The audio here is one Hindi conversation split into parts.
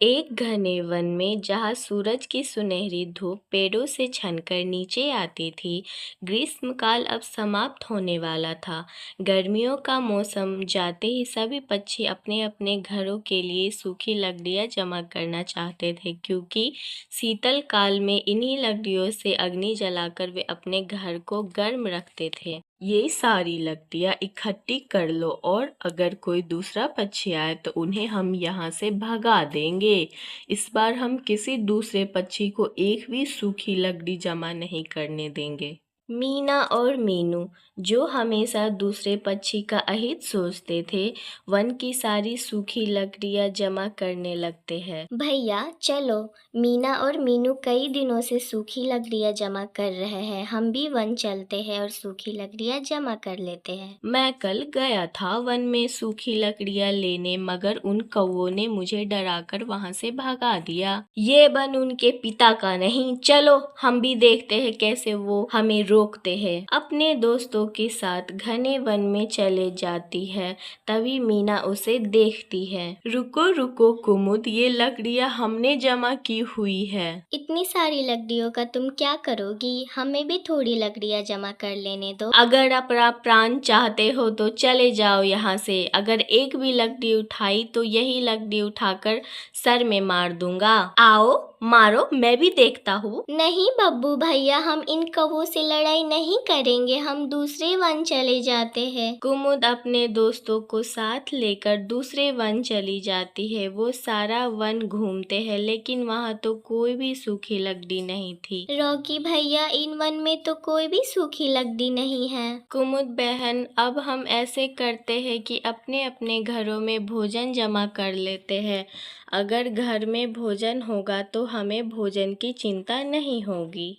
एक घने वन में जहाँ सूरज की सुनहरी धूप पेड़ों से छनकर नीचे आती थी, ग्रीष्मकाल अब समाप्त होने वाला था। गर्मियों का मौसम जाते ही सभी पक्षी अपने अपने घरों के लिए सूखी लकड़ियाँ जमा करना चाहते थे, क्योंकि शीतल काल में इन्हीं लकड़ियों से अग्नि जलाकर वे अपने घर को गर्म रखते थे। ये सारी लकड़ियाँ इकट्ठी कर लो, और अगर कोई दूसरा पक्षी आए तो उन्हें हम यहाँ से भगा देंगे। इस बार हम किसी दूसरे पक्षी को एक भी सूखी लकड़ी जमा नहीं करने देंगे। मीना और मीनू, जो हमेशा दूसरे पक्षी का अहित सोचते थे, वन की सारी सूखी लकड़ियाँ जमा करने लगते हैं। भैया चलो, मीना और मीनू कई दिनों से सूखी लकड़ियाँ जमा कर रहे हैं। हम भी वन चलते हैं और सूखी लकड़ियाँ जमा कर लेते हैं। मैं कल गया था वन में सूखी लकड़ियाँ लेने, मगर उन कौवों ने मुझे डराकर वहाँ से भगा दिया। ये वन उनके पिता का नहीं, चलो हम भी देखते हैं कैसे वो हमें रोकते हैं। अपने दोस्तों के साथ घने वन में चले जाती है। तभी मीना उसे देखती है। रुको रुको कुमुद, ये लकड़ियाँ हमने जमा की हुई है। इतनी सारी लकड़ियों का तुम क्या करोगी? हमें भी थोड़ी लकड़ियाँ जमा कर लेने दो। अगर अपना प्राण चाहते हो तो चले जाओ यहाँ से। अगर एक भी लकड़ी उठाई तो यही लकड़ी उठाकर सर में मार दूंगा। आओ मारो, मैं भी देखता हूँ। नहीं बब्बू भैया, हम इन कौवों से लड़ाई नहीं करेंगे। हम दूसरे वन चले जाते हैं। कुमुद अपने दोस्तों को साथ लेकर दूसरे वन चली जाती है। वो सारा वन घूमते हैं, लेकिन वहाँ तो कोई भी सूखी लकड़ी नहीं थी। रॉकी भैया, इन वन में तो कोई भी सूखी लकड़ी नहीं है। कुमुद बहन, अब हम ऐसे करते हैं कि अपने अपने घरों में भोजन जमा कर लेते हैं। अगर घर में भोजन होगा तो हमें भोजन की चिंता नहीं होगी।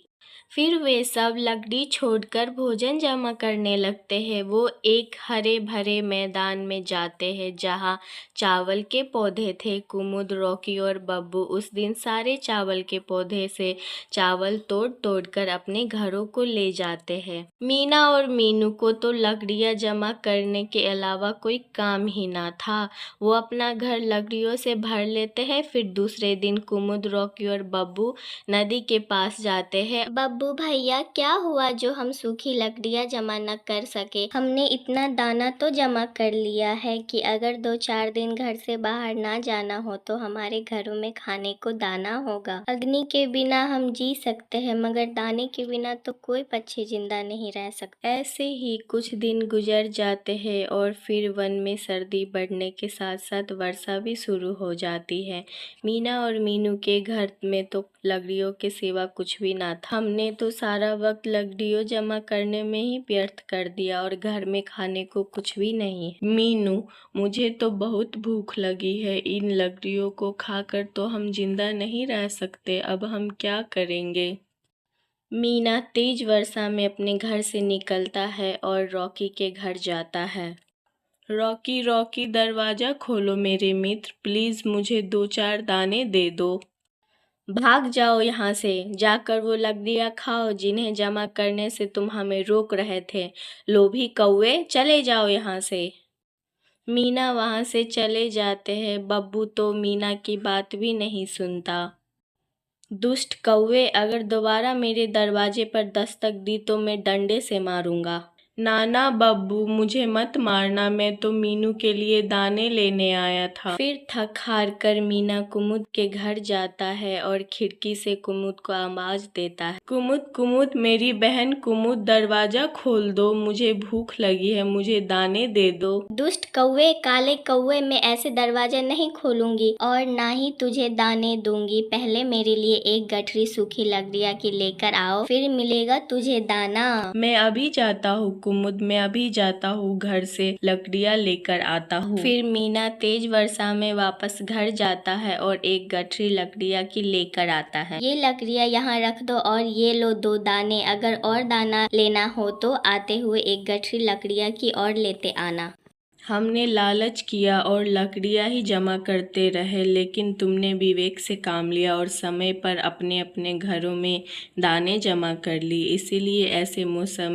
फिर वे सब लकड़ी छोड़कर भोजन जमा करने लगते हैं। वो एक हरे भरे मैदान में जाते हैं जहाँ चावल के पौधे थे। कुमुद, रॉकी और बब्बू उस दिन सारे चावल के पौधे से चावल तोड़ तोड़ कर अपने घरों को ले जाते हैं। मीना और मीनू को तो लकड़ियाँ जमा करने के अलावा कोई काम ही ना था। वो अपना घर लकड़ियों से भर लेते हैं। फिर दूसरे दिन कुमुद, रॉकी और बब्बू नदी के पास जाते हैं। बब्बू भैया, क्या हुआ जो हम सूखी लकड़ियाँ जमा न कर सके? हमने इतना दाना तो जमा कर लिया है कि अगर 2-4 दिन घर से बाहर ना जाना हो तो हमारे घरों में खाने को दाना होगा। अग्नि के बिना हम जी सकते हैं, मगर दाने के बिना तो कोई पक्षी जिंदा नहीं रह सकता। ऐसे ही कुछ दिन गुजर जाते हैं और फिर वन में सर्दी बढ़ने के साथ साथ वर्षा भी शुरू हो जाती है। मीना और मीनू के घर में तो लकड़ियों के सिवा कुछ भी ना था। हमने तो सारा वक्त लकड़ियों जमा करने में ही व्यर्थ कर दिया और घर में खाने को कुछ भी नहीं। मीनू, मुझे तो बहुत भूख लगी है। इन लकड़ियों को खाकर तो हम जिंदा नहीं रह सकते। अब हम क्या करेंगे? मीना तेज वर्षा में अपने घर से निकलता है और रॉकी के घर जाता है। रॉकी रॉकी, दरवाजा खोलो मेरे मित्र, प्लीज मुझे 2-4 दाने दे दो। भाग जाओ यहाँ से, जाकर वो लकड़ियाँ खाओ जिन्हें जमा करने से तुम हमें रोक रहे थे। लोभी कौवे, चले जाओ यहाँ से। मीना वहाँ से चले जाते हैं। बब्बू तो मीना की बात भी नहीं सुनता। दुष्ट कौवे, अगर दोबारा मेरे दरवाजे पर दस्तक दी तो मैं डंडे से मारूंगा। नाना बब्बू, मुझे मत मारना, मैं तो मीनू के लिए दाने लेने आया था। फिर थक हार कर मीना कुमुद के घर जाता है और खिड़की से कुमुद को आवाज देता है। कुमुद कुमुद, मेरी बहन कुमुद, दरवाजा खोल दो, मुझे भूख लगी है, मुझे दाने दे दो। दुष्ट कौवे, काले कौवे, मैं ऐसे दरवाजा नहीं खोलूंगी और ना ही तुझे दाने दूंगी। पहले मेरे लिए एक गठरी सूखी लकड़ियाँ की लेकर आओ, फिर मिलेगा तुझे दाना। मैं अभी जाता हूँ कुमुद, मैं अभी जाता हूँ, घर से लकड़ियाँ लेकर आता हूँ। फिर मीना तेज वर्षा में वापस घर जाता है और एक गठरी लकड़ियाँ की लेकर आता है। ये लकड़ियाँ यहाँ रख दो और ये लो 2 दाने। अगर और दाना लेना हो तो आते हुए एक गठरी लकड़ियाँ की और लेते आना। हमने लालच किया और लकड़ियाँ ही जमा करते रहे, लेकिन तुमने विवेक से काम लिया और समय पर अपने अपने घरों में दाने जमा कर ली। इसीलिए ऐसे मौसम